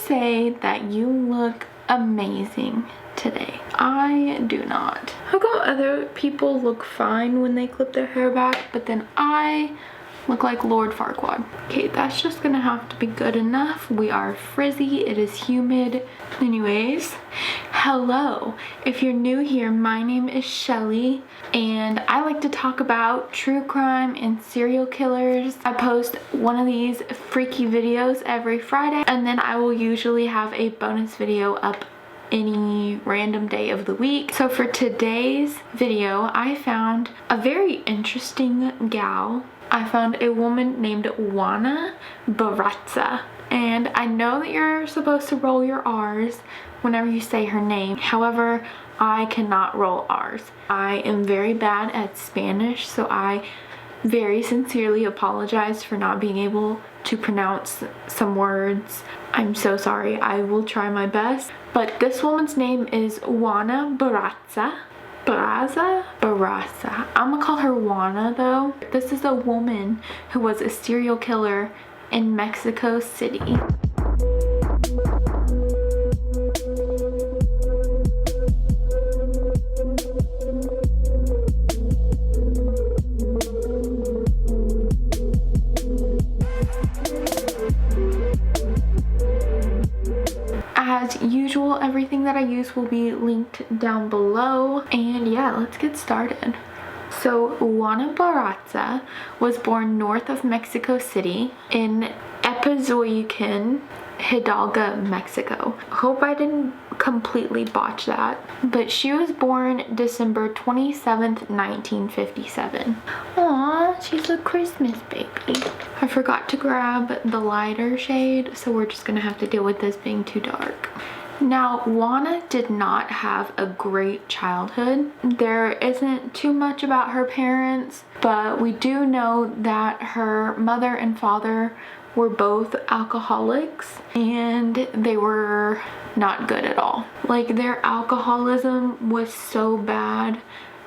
say that you look amazing today. I do not. How come other people look fine when they clip their hair back, but then I look like Lord Farquaad? Okay, that's just gonna have to be good enough. We are frizzy, it is humid. Anyways, hello. If you're new here, my name is Shellie and I like to talk about true crime and serial killers. I post one of these freaky videos every Friday, and then I will usually have a bonus video up any random day of the week. So for today's video, I found a very interesting gal. I found a woman named JUANA Barraza, and I know that you're supposed to roll your R's whenever you say her name. However, I cannot roll R's. I am very bad at Spanish, so I very sincerely apologize for not being able to pronounce some words. I'm so sorry. I will try my best. But this woman's name is JUANA Barraza. Barraza. I'm gonna call her JUANA though. This is a woman who was a serial killer in Mexico City. As usual, everything that I use will be linked down below. And yeah, let's get started. So JUANA Barraza was born north of Mexico City in Epazoyucan, Hidalgo, Mexico. Hope I didn't completely botch that. But she was born December 27th, 1957. Aww, she's a Christmas baby. I forgot to grab the lighter shade, so we're just gonna have to deal with this being too dark. Now, JUANA did not have a great childhood. There isn't too much about her parents, but we do know that her mother and father were both alcoholics and they were not good at all. Like, their alcoholism was so bad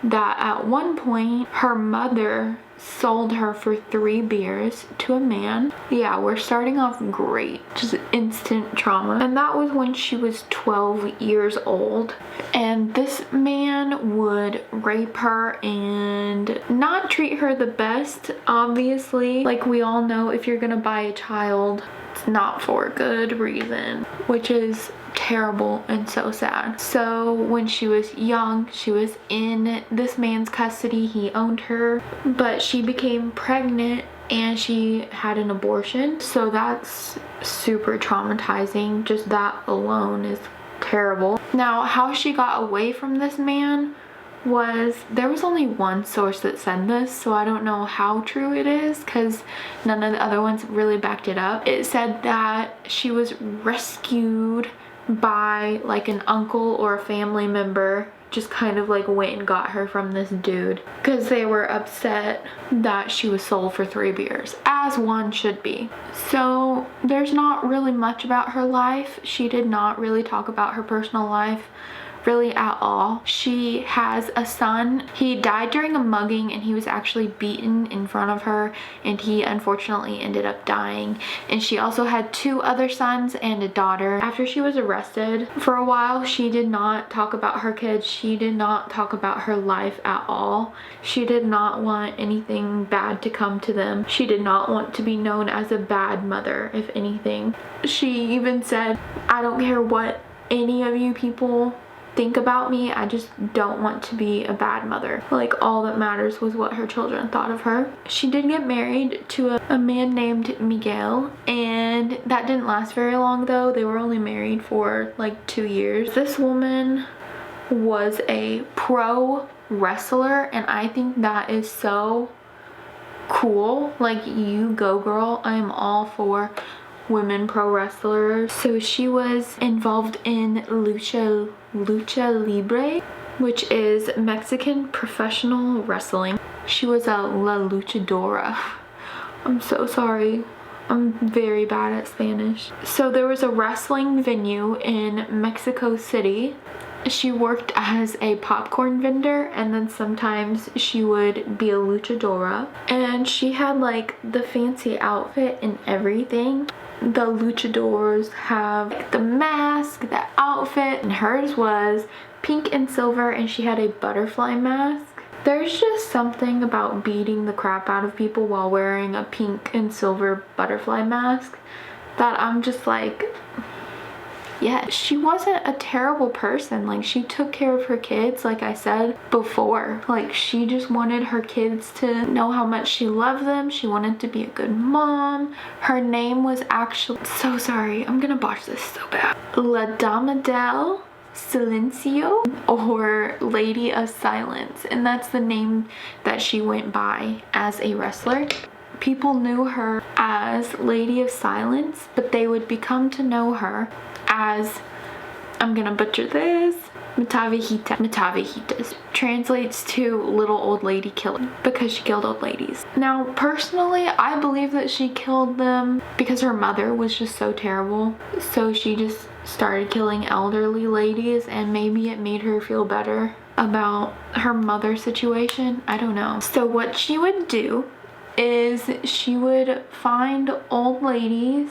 that at one point her mother sold her for 3 beers to a man. Yeah, we're starting off great. Just instant trauma. And that was when she was 12 years old. And this man would rape her and not treat her the best, obviously. Like, we all know if you're gonna buy a child, it's not for a good reason, which is terrible and so sad. So when she was young, she was in this man's custody. He owned her, but she became pregnant and she had an abortion. So that's super traumatizing. Just that alone is terrible. Now, how she got away from this man was, there was only one source that said this, so I don't know how true it is because none of the other ones really backed it up. It said that she was rescued by like an uncle or a family member, just kind of like went and got her from this dude because they were upset that she was sold for 3 beers, as one should be. So there's not really much about her life. She did not really talk about her personal life really at all. She has a son. He died during a mugging and he was actually beaten in front of her, and he unfortunately ended up dying. And she also had 2 other sons and a daughter. After she was arrested for a while, she did not talk about her kids. She did not talk about her life at all. She did not want anything bad to come to them. She did not want to be known as a bad mother, if anything. She even said, I don't care what any of you people think about me, I just don't want to be a bad mother. Like, all that matters was what her children thought of her. She did get married to a man named Miguel, and that didn't last very long though. They were only married for like 2 years. This woman was a pro wrestler, and I think that is so cool. Like, you go girl. I am all for women pro wrestlers. So she was involved in lucha libre, which is Mexican professional wrestling. She was a la luchadora. I'm so sorry. I'm very bad at Spanish. So there was a wrestling venue in Mexico City. She worked as a popcorn vendor, and then sometimes she would be a luchadora. And she had like the fancy outfit and everything. the luchadors have like the mask, the outfit, and hers was pink and silver, and she had a butterfly mask. There's just something about beating the crap out of people while wearing a pink and silver butterfly mask that I'm just like, yeah. She wasn't a terrible person. Like, she took care of her kids, like I said before. Like, she just wanted her kids to know how much she loved them. She wanted to be a good mom. Her name was actually, so sorry, I'm gonna botch this so bad, La Dama del Silencio, or Lady of Silence, and that's the name that she went by as a wrestler. People knew her as Lady of Silence, but they would become to know her as, I'm gonna butcher this, MATAVIEJITAS. Translates to little old lady killer, because she killed old ladies. Now, personally, I believe that she killed them because her mother was just so terrible. So she just started killing elderly ladies, and maybe it made her feel better about her mother's situation. I don't know. So what she would do is she would find old ladies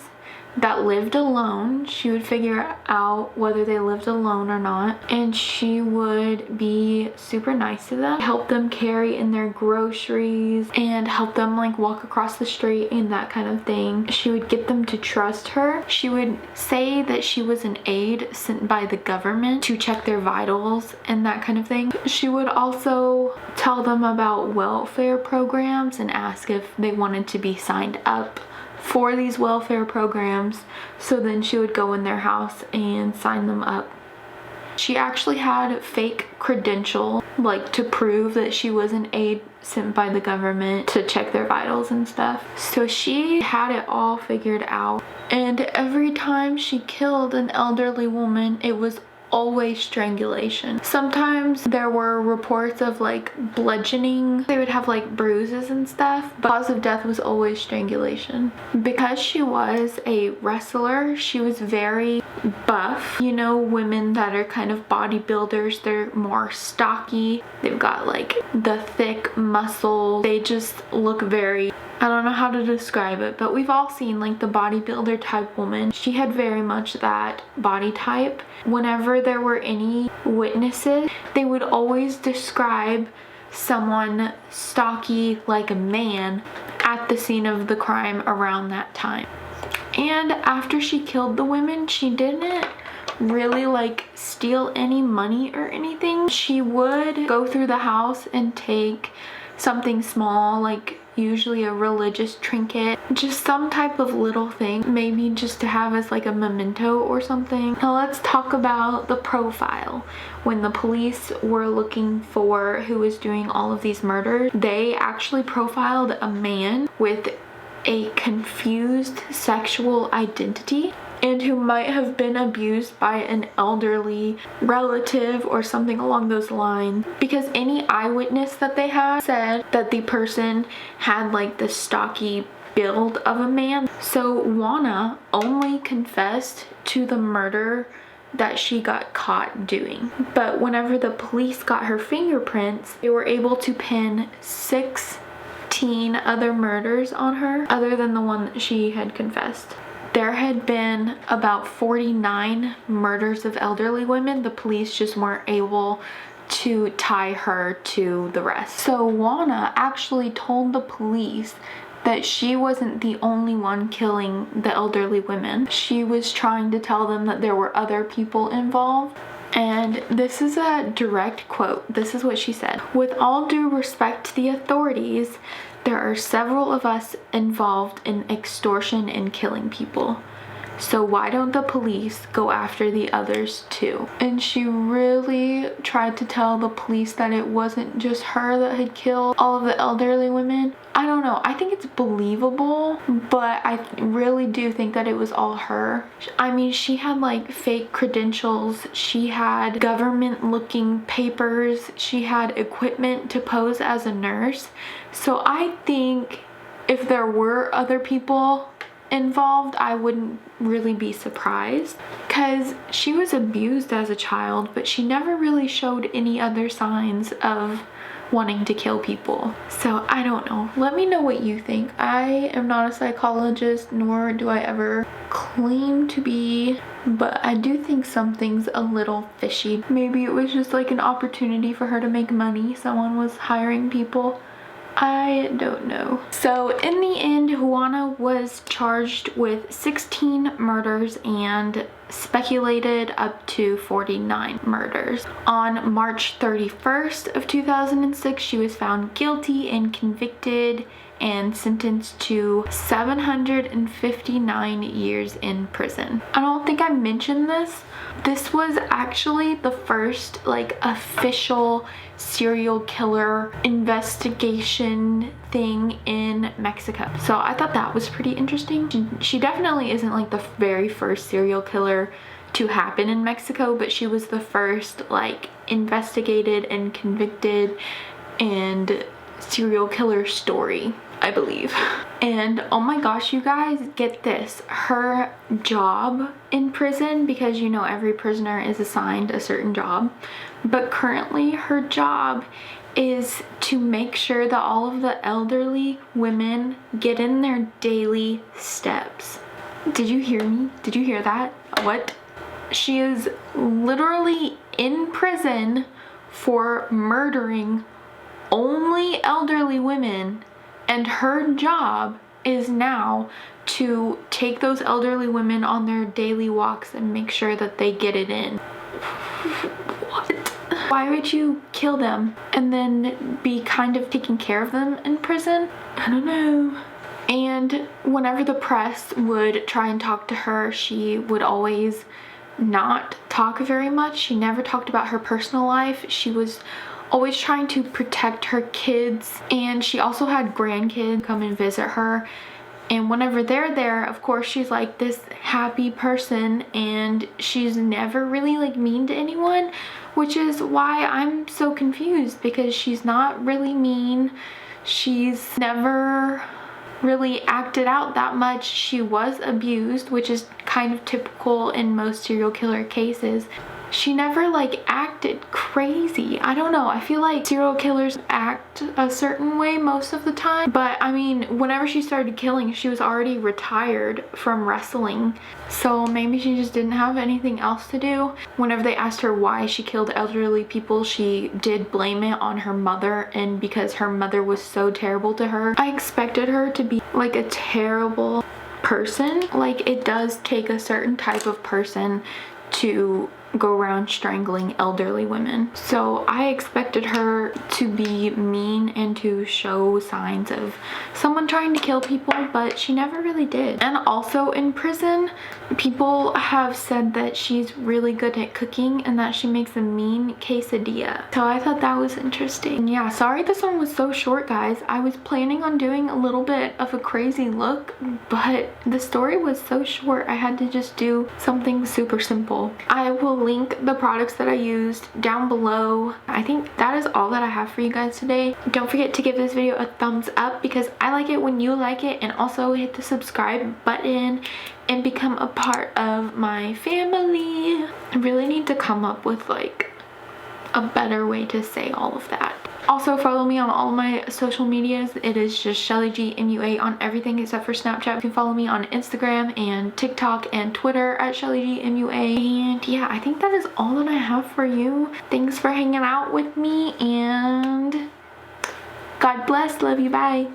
that lived alone. She would figure out whether they lived alone or not, and she would be super nice to them, help them carry in their groceries, and help them like walk across the street and that kind of thing. She would get them to trust her. She would say that she was an aide sent by the government to check their vitals and that kind of thing. She would also tell them about welfare programs and ask if they wanted to be signed up for these welfare programs, so then she would go in their house and sign them up. She actually had fake credentials, like to prove that she was an aide sent by the government to check their vitals and stuff. So she had it all figured out, and every time she killed an elderly woman, it was always strangulation. Sometimes there were reports of like bludgeoning. They would have like bruises and stuff, but cause of death was always strangulation. Because she was a wrestler, she was very buff. You know, women that are kind of bodybuilders, they're more stocky. They've got like the thick muscle. They just look very, I don't know how to describe it, but we've all seen like the bodybuilder type woman. She had very much that body type. Whenever there were any witnesses, they would always describe someone stocky like a man at the scene of the crime around that time. And after she killed the women, she didn't really like steal any money or anything. She would go through the house and take something small, like usually a religious trinket, just some type of little thing, maybe just to have as like a memento or something. Now let's talk about the profile. When the police were looking for who was doing all of these murders, they actually profiled a man with a confused sexual identity and who might have been abused by an elderly relative or something along those lines, because any eyewitness that they had said that the person had like the stocky build of a man. So JUANA only confessed to the murder that she got caught doing, but whenever the police got her fingerprints, they were able to pin 16 other murders on her other than the one that she had confessed. There had been about 49 murders of elderly women. The police just weren't able to tie her to the rest. So JUANA actually told the police that she wasn't the only one killing the elderly women. She was trying to tell them that there were other people involved. And this is a direct quote. This is what she said. "With all due respect to the authorities, there are several of us involved in extortion and killing people. So why don't the police go after the others too?" And she really tried to tell the police that it wasn't just her that had killed all of the elderly women. I don't know. I think it's believable, but I really do think that it was all her. I mean, she had like fake credentials. She had government looking papers. She had equipment to pose as a nurse. So I think if there were other people involved, I wouldn't really be surprised, because she was abused as a child, but she never really showed any other signs of wanting to kill people. So I don't know. Let me know what you think. I am not a psychologist, nor do I ever claim to be, but I do think something's a little fishy. Maybe it was just like an opportunity for her to make money. Someone was hiring people. I don't know. So in the end, Juana was charged with 16 murders and speculated up to 49 murders. On March 31st of 2006, she was found guilty and convicted and sentenced to 759 years in prison. I don't think I mentioned this. This was actually the first like official serial killer investigation thing in Mexico. So I thought that was pretty interesting. She definitely isn't like the very first serial killer to happen in Mexico, but she was the first like investigated and convicted and serial killer story, I believe. And oh my gosh, you guys, get this. Her job in prison, because you know every prisoner is assigned a certain job, but currently her job is to make sure that all of the elderly women get in their daily steps. Did you hear me? Did you hear that? What? She is literally in prison for murdering only elderly women, and her job is now to take those elderly women on their daily walks and make sure that they get it in. What? Why would you kill them and then be kind of taking care of them in prison? I don't know. And whenever the press would try and talk to her, she would always not talk very much. She never talked about her personal life. She was always trying to protect her kids, and she also had grandkids come and visit her, and whenever they're there, of course, she's like this happy person, and she's never really like mean to anyone, which is why I'm so confused, because she's not really mean. She's never really acted out that much. She was abused, which is kind of typical in most serial killer cases. She never like acted crazy. I don't know. I feel like serial killers act a certain way most of the time. But I mean, whenever she started killing, she was already retired from wrestling. So maybe she just didn't have anything else to do. Whenever they asked her why she killed elderly people, she did blame it on her mother, and because her mother was so terrible to her. I expected her to be like a terrible person. Like, it does take a certain type of person to go around strangling elderly women. So I expected her to be mean and to show signs of someone trying to kill people, but she never really did. And also in prison, people have said that she's really good at cooking and that she makes a mean quesadilla. So I thought that was interesting. And yeah, sorry this one was so short, guys. I was planning on doing a little bit of a crazy look, but the story was so short, I had to just do something super simple. I will link the products that I used down below. I think that is all that I have for you guys today. Don't forget to give this video a thumbs up because I like it when you like it, and also hit the subscribe button and become a part of my family. I really need to come up with like a better way to say all of that. Also, follow me on all my social medias. It is just Shellie G MUA on everything except for Snapchat. You can follow me on Instagram and TikTok and Twitter at Shellie G MUA. And yeah, I think that is all that I have for you. Thanks for hanging out with me, and God bless. Love you. Bye.